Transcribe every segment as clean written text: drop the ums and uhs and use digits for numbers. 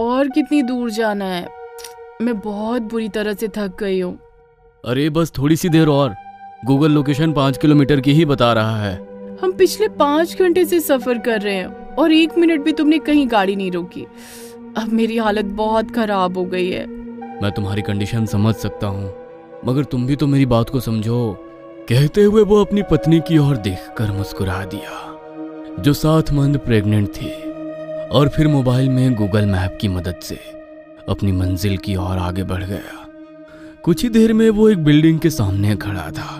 और कितनी दूर जाना है? मैं बहुत बुरी तरह से थक गई हूँ। अरे बस थोड़ी सी देर और। गूगल लोकेशन 5 किलोमीटर की ही बता रहा है। हम पिछले 5 घंटे से सफर कर रहे हैं और 1 मिनट भी तुमने कहीं गाड़ी नहीं रोकी। अब मेरी हालत बहुत खराब हो गई है। मैं तुम्हारी कंडीशन समझ सकता हूँ, मगर तुम भी तो मेरी बात को समझो। कहते हुए वो अपनी पत्नी की ओर देखकर मुस्कुरा दिया, जो 7 मंथ प्रेग्नेंट थी, और फिर मोबाइल में गूगल मैप की मदद से अपनी मंजिल की ओर आगे बढ़ गया। कुछ ही देर में वो एक बिल्डिंग के सामने खड़ा था।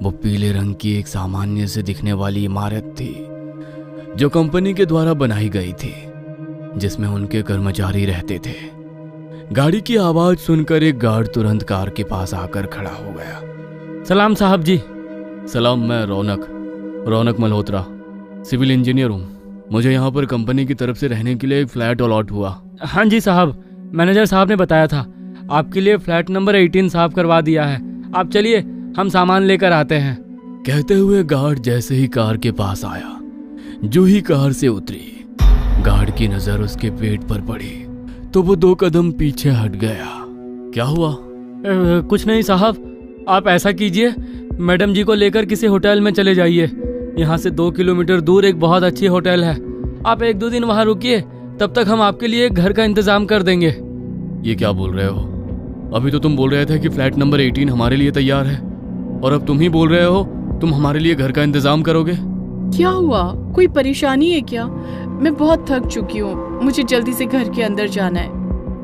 वो पीले रंग की एक सामान्य से दिखने वाली इमारत थी, जो कंपनी के द्वारा बनाई गई थी, जिसमें उनके कर्मचारी रहते थे। गाड़ी की आवाज सुनकर एक गार्ड तुरंत कार के पास आकर खड़ा हो गया। सलाम साहब जी। सलाम, मैं रौनक मल्होत्रा, सिविल इंजीनियर हूँ। मुझे यहाँ पर कंपनी की तरफ से रहने के लिए एक फ्लैट अलॉट हुआ। हाँ जी साहब, मैनेजर साहब ने बताया था आपके लिए फ्लैट नंबर 18 साफ करवा दिया है। आप चलिए, हम सामान लेकर आते हैं। कहते हुए गार्ड जैसे ही कार के पास आया, जूही कार से उतरी, गार्ड की नजर उसके पेट पर पड़ी तो वो 2 कदम पीछे हट गया। क्या हुआ? कुछ नहीं साहब, आप ऐसा कीजिए, मैडम जी को लेकर किसी होटल में चले जाइए। यहाँ से 2 किलोमीटर दूर एक बहुत अच्छी होटल है। आप 1-2 दिन वहाँ रुकिए, तब तक हम आपके लिए एक घर का इंतजाम कर देंगे। ये क्या बोल रहे हो? अभी तो तुम बोल रहे थे कि फ्लैट नंबर 18 हमारे लिए तैयार है, और अब तुम ही बोल रहे हो तुम हमारे लिए घर का इंतजाम करोगे। क्या हुआ? कोई परेशानी है क्या? मैं बहुत थक चुकी हूँ, मुझे जल्दी से घर के अंदर जाना है।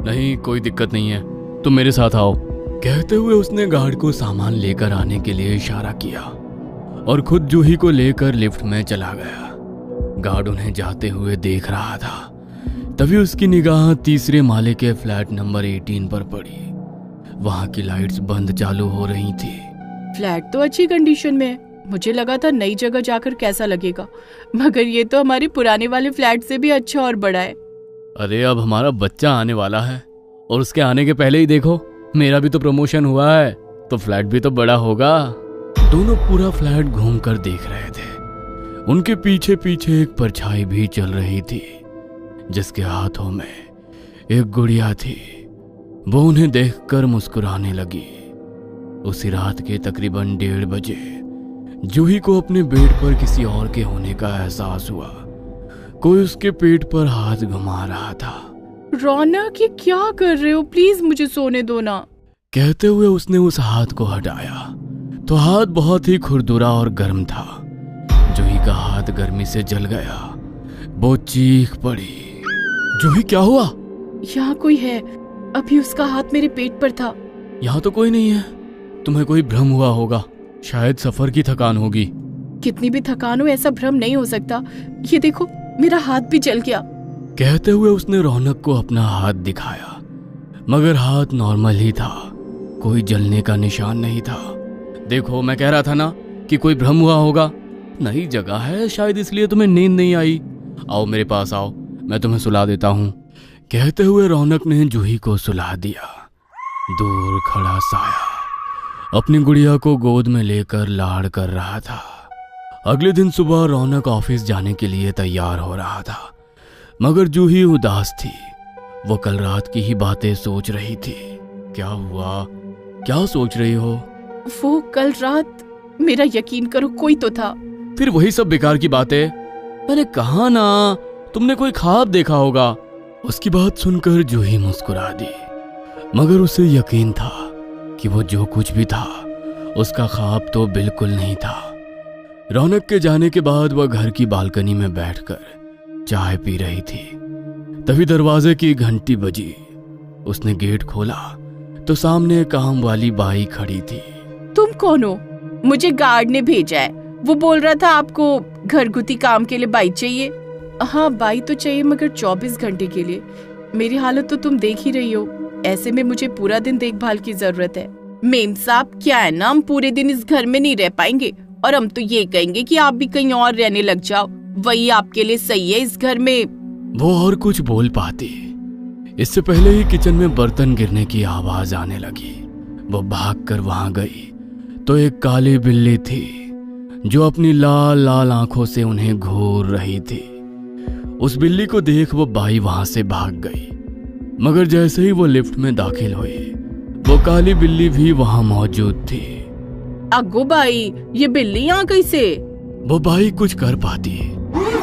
नहीं, कोई दिक्कत नहीं है, तुम मेरे साथ आओ। कहते हुए उसने गार्ड को सामान लेकर आने के लिए इशारा किया और खुद जूही को लेकर लिफ्ट में चला गया। गार्ड उन्हें जाते हुए देख रहा था, तभी उसकी निगाह तीसरे माले के फ्लैट नंबर 18 पर पड़ी। वहां की लाइट्स बंद चालू हो रही थी। फ्लैट तो अच्छी कंडीशन में है, मुझे लगा था नई जगह जाकर कैसा लगेगा, मगर ये तो हमारे पुराने वाले फ्लैट से भी अच्छा और बड़ा है। अरे अब हमारा बच्चा आने वाला है, और उसके आने के पहले ही देखो, मेरा भी तो प्रमोशन हुआ है, तो फ्लैट भी तो बड़ा होगा। दोनों पूरा फ्लैट घूमकर देख रहे थे। उनके पीछे पीछे एक परछाई भी चल रही थी, जिसके हाथों में एक गुड़िया थी। वो उन्हें देखकर मुस्कुराने लगी। उसी रात के तकरीबन 1:30 बजे जूही को अपने बेड पर किसी और के होने का एहसास हुआ। कोई उसके पेट पर हाथ घुमा रहा था। रौनक, ये क्या कर रहे हो? प्लीज मुझे सोने दो ना। कहते हुए उसने उस हाथ को हटाया तो हाथ बहुत ही खुरदुरा और गर्म था। जूही का हाथ गर्मी से जल गया। वो चीख पड़ी। जूही, क्या हुआ? यहाँ कोई है, अभी उसका हाथ मेरे पेट पर था। यहाँ तो कोई नहीं है, तुम्हें कोई भ्रम हुआ होगा, शायद सफर की थकान होगी। कितनी भी थकान हो, ऐसा भ्रम नहीं हो सकता। ये देखो, मेरा हाथ भी जल गया। कहते हुए उसने रौनक को अपना हाथ दिखाया, मगर हाथ नॉर्मल ही था, कोई जलने का निशान नहीं था। देखो, मैं कह रहा था ना कि कोई भ्रम हुआ होगा। नई जगह है, शायद इसलिए तुम्हें नींद नहीं आई। आओ मेरे पास आओ, मैं तुम्हें सुला देता हूँ। कहते हुए रौनक ने जूही को सुला दिया। दूर खड़ा साया अपनी गुड़िया को गोद में लेकर लाड़ कर रहा था। अगले दिन सुबह रौनक ऑफिस जाने के लिए तैयार हो रहा था, मगर जूही उदास थी। वो कल रात की ही बातें सोच रही थी। क्या हुआ? क्या सोच रही हो? वो कल रात, मेरा यकीन करो, कोई तो था। फिर वही सब बेकार की बातें। मैंने कहा ना, तुमने कोई ख्वाब देखा होगा। उसकी बात सुनकर जूही मुस्कुरा दी, मगर उसे यकीन था कि वो जो कुछ भी था, उसका ख्वाब तो बिल्कुल नहीं था। रौनक के जाने के बाद वह घर की बालकनी में बैठकर चाय पी रही थी। तभी दरवाजे की घंटी बजी। उसने गेट खोला तो सामने काम वाली बाई खड़ी थी। तुम कौन हो? मुझे गार्ड ने भेजा है, वो बोल रहा था आपको घरगुती काम के लिए बाई चाहिए। हाँ, बाई तो चाहिए, मगर 24 घंटे के लिए। मेरी हालत तो तुम देख ही रही हो, ऐसे में मुझे पूरा दिन देखभाल की जरूरत है। मेम साहब, क्या है ना, हम पूरे दिन इस घर में नहीं रह पाएंगे, और हम तो ये कहेंगे कि आप भी कहीं और रहने लग जाओ, वही आपके लिए सही है इस घर में। वो और कुछ बोल पाती, इससे पहले ही किचन में बर्तन गिरने की आवाज आने लगी। वो भागकर वहां गई तो एक काली बिल्ली थी, जो अपनी लाल लाल आंखों से उन्हें घूर रही थी। उस बिल्ली को देख वो बाई वहां से भाग गई। मगर जैसे ही वो लिफ्ट में दाखिल हुई, वो काली बिल्ली भी वहां मौजूद थी। अग्गो बाई, ये बिल्ली यहाँ कैसे? वो बाई कुछ कर पाती,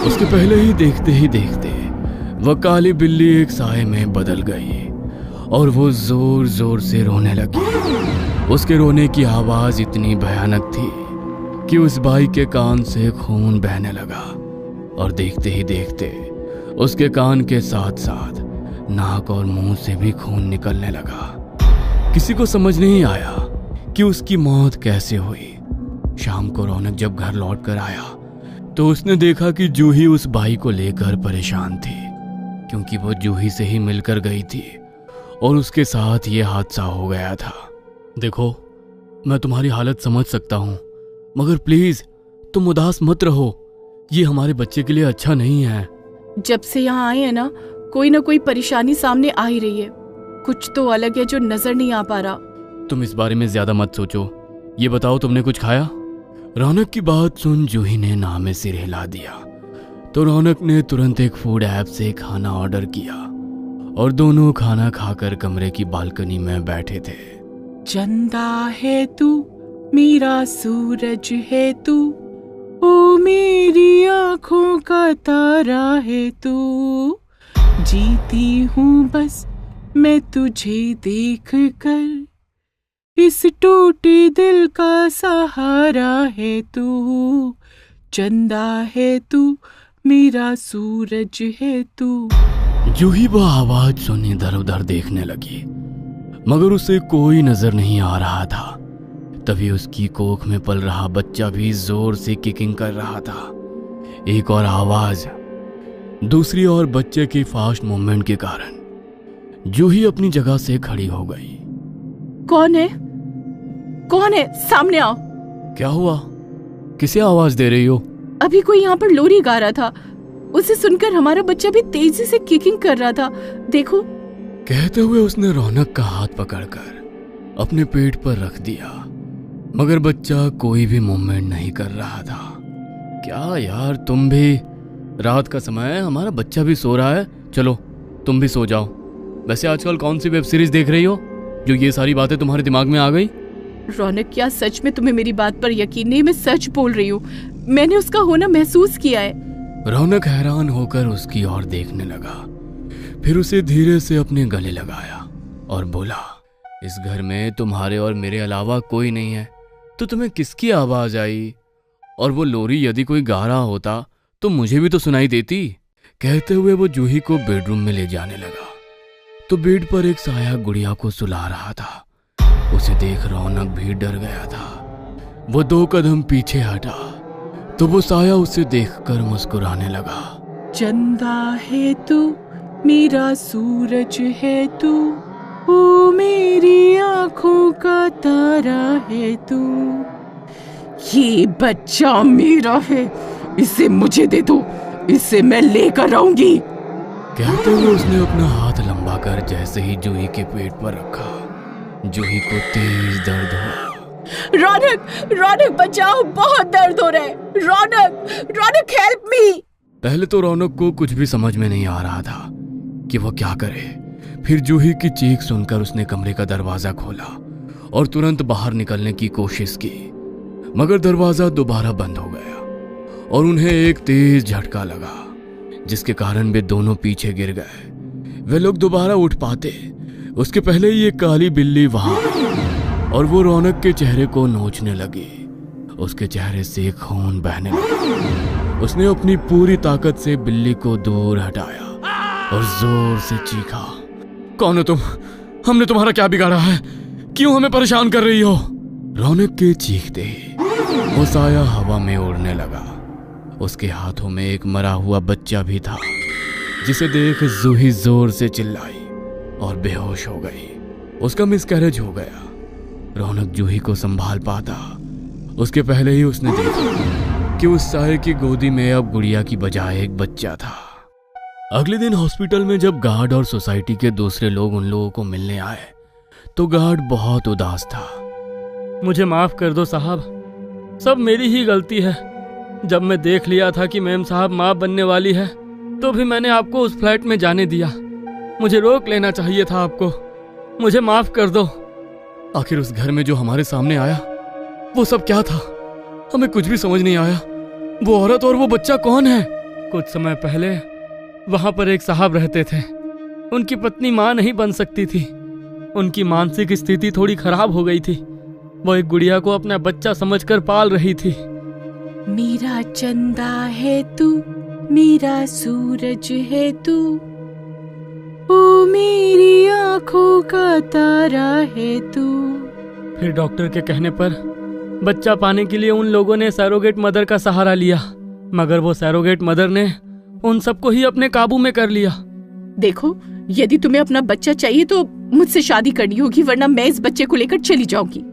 उसके पहले ही देखते वह काली बिल्ली एक साए में बदल गई और वो जोर जोर से रोने लगी। उसके रोने की आवाज इतनी भयानक थी कि उस बाई के कान से खून बहने लगा और देखते ही देखते उसके कान के साथ साथ नाक और मुंह से भी खून निकलने लगा। किसी को समझ नहीं आया कि उसकी मौत कैसे हुई। शाम को रौनक जब घर लौट कर आया तो उसने देखा कि जूही उस बाई को लेकर परेशान थी, क्योंकि वो जूही से ही मिलकर गई थी और उसके साथ ये हादसा हो गया था। देखो, मैं तुम्हारी हालत समझ सकता हूँ, मगर प्लीज तुम उदास मत रहो। ये हमारे बच्चे के लिए अच्छा नहीं है। जब से यहाँ आए हैं ना कोई परेशानी सामने आ ही रही है। कुछ तो अलग है जो नजर नहीं आ पा रहा। तुम इस बारे में ज्यादा मत सोचो। ये बताओ, तुमने कुछ खाया? रौनक की बात सुन जूही ने ना में सिर हिला दिया तो रौनक ने तुरंत एक फूड ऐप से खाना ऑर्डर किया और दोनों खाना खाकर कमरे की बालकनी में बैठे थे। चंदा है तू, मेरा सूरज है तू, ओ मेरी आँखों का तारा है तू, जीती हूँ बस मैं तुझे देख कर, इस टूटे दिल का सहारा है तू, चंदा है तू, मेरा सूरज है तू। जूही वो आवाज सुन इधर उधर देखने लगी, मगर उसे कोई नजर नहीं आ रहा था। तभी उसकी कोख में पल रहा बच्चा भी जोर से किकिंग कर रहा था। एक और आवाज, दूसरी और बच्चे की फास्ट मूवमेंट के कारण जूही अपनी जगह से खड़ी हो गई। कौन है? कौन है? सामने आओ। क्या हुआ? किसे आवाज दे रही हो? अभी कोई यहाँ पर लोरी गा रहा था, उसे सुनकर हमारा बच्चा भी तेजी से किकिंग कर रहा था, देखो। कहते हुए उसने रौनक का हाथ पकड़कर अपने पेट पर रख दिया, मगर बच्चा कोई भी मूवमेंट नहीं कर रहा था। क्या यार, तुम भी? रात का समय है, हमारा बच्चा भी सो रहा है, चलो तुम भी सो जाओ। वैसे आजकल कौन सी वेब सीरीज देख रही हो जो ये सारी बातें तुम्हारे दिमाग में आ गई? रौनक, क्या सच में तुम्हें मेरी बात पर यकीन नहीं? मैं सच बोल रही हूँ, मैंने उसका होना महसूस किया है। रौनक हैरान होकर उसकी ओर देखने लगा, फिर उसे धीरे से अपने गले लगाया और बोला, इस घर में तुम्हारे और मेरे अलावा कोई नहीं है, तो तुम्हें किसकी आवाज आई? और वो लोरी यदि कोई गा रहा होता तो मुझे भी तो सुनाई देती। कहते हुए वो जूही को बेडरूम में ले जाने लगा तो बेड पर एक साया गुड़िया को सुला रहा था। उसे देख रौनक भी डर गया था। वो 2 कदम पीछे हटा तो वो साया उसे देखकर मुस्कुराने लगा। चंदा है तू, मेरा सूरज है तू, ओ मेरी आँखों का तारा है तू, ये बच्चा मेरा है, इसे मुझे दे दो, इसे मैं लेकर आऊंगी। कहते हुए उसने अपना हाथ लंबा कर जैसे ही जूही के पेट पर रखा, जूही को तेज दर्द हुआ। रौनक, रौनक बचाओ, बहुत दर्द हो रहा है। रौनक, रौनक हेल्प मी। पहले तो रौनक को कुछ भी समझ में नहीं आ रहा था कि वो क्या करे। फिर जूही की चीख सुनकर उसने कमरे का दरवाजा खोला और तुरंत बाहर निकलने की कोशिश की, मगर दरवाजा दोबारा बंद हो गया और उन्हें एक तेज झटका लगा, जिसके कारण वे दोनों पीछे गिर गए। वे लोग दोबारा उठ पाते उसके पहले ही एक काली बिल्ली वहां और वो रौनक के चेहरे को नोचने लगी। उसके चेहरे से खून बहने लगा। उसने अपनी पूरी ताकत से बिल्ली को दूर हटाया और जोर से चीखा, कौन हो तुम? हमने तुम्हारा क्या बिगाड़ा है? क्यों हमें परेशान कर रही हो? रौनक के चीखते ही वो साया हवा में उड़ने लगा। उसके हाथों में एक मरा हुआ बच्चा भी था, जिसे देख जूही जोर से चिल्लाई और बेहोश हो गई। उसका मिसकैरेज हो गया। रौनक जूही को संभाल पाता उसके पहले ही उसने देखा कि उस साये की गोदी में अब गुड़िया की बजाय एक बच्चा था। अगले दिन हॉस्पिटल में जब गार्ड और सोसाइटी के दूसरे लोग उन लोगों को मिलने आए तो गार्ड बहुत उदास था। मुझे माफ कर दो साहब, सब मेरी ही गलती है। जब मैं देख लिया था कि मैम साहब माँ बनने वाली है तो भी मैंने आपको उस फ्लैट में जाने दिया। मुझे रोक लेना चाहिए था आपको। मुझे माफ कर दो। आखिर उस घर में जो हमारे सामने आया वो सब क्या था? हमें कुछ भी समझ नहीं आया। वो औरत और वो बच्चा कौन है? कुछ समय पहले वहां पर एक साहब रहते थे। उनकी पत्नी मां नहीं बन सकती थी। उनकी मानसिक स्थिति थोड़ी खराब हो गई थी। वो एक गुड़िया को अपना बच्चा समझकर पाल रही थी। मेरा चंदा है तू, मेरा सूरज है तू, ओ मेरी आंखों का तारा है तू। फिर डॉक्टर के कहने पर बच्चा पाने के लिए उन लोगों ने सैरोगेट मदर का सहारा लिया, मगर वो सैरोगेट मदर ने उन सबको ही अपने काबू में कर लिया। देखो, यदि तुम्हें अपना बच्चा चाहिए तो मुझसे शादी करनी होगी, वरना मैं इस बच्चे को लेकर चली जाऊंगी।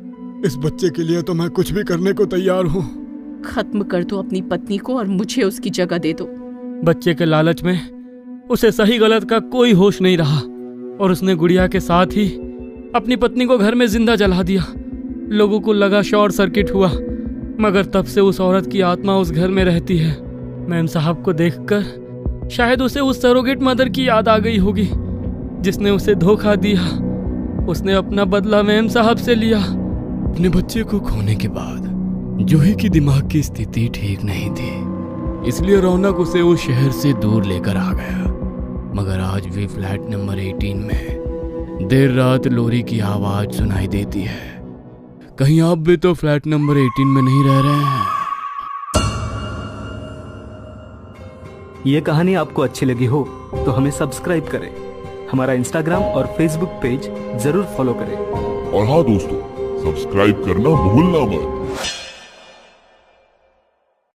इस बच्चे के लिए तो मैं कुछ भी करने को तैयार हूँ। खत्म कर दो अपनी पत्नी को और मुझे उसकी जगह दे दो। बच्चे के लालच में उसे सही गलत का कोई होश नहीं रहा और उसने गुड़िया के साथ ही अपनी पत्नी को घर में जिंदा जला दिया। लोगों को लगा शॉर्ट सर्किट हुआ, मगर तब से उस औरत की आत्मा उस घर में रहती है। मैम साहब को देखकर शायद उसे उस सरोगेट मदर की याद आ गई होगी जिसने उसे धोखा दिया। उसने अपना बदला मैम साहब से लिया। अपने बच्चे को खोने के बाद जूही की दिमाग की स्थिति ठीक नहीं थी, इसलिए रौनक उसे उस शहर से दूर लेकर आ गया। मगर आज भी फ्लैट नंबर 18 में देर रात लोरी की आवाज सुनाई देती है। कहीं आप भी तो फ्लैट नंबर 18 में नहीं रह रहे हैं? ये कहानी आपको अच्छी लगी हो तो हमें सब्सक्राइब करें, हमारा इंस्टाग्राम और फेसबुक पेज जरूर फॉलो करें। और हाँ दोस्तों, सब्सक्राइब करना भूलना मत।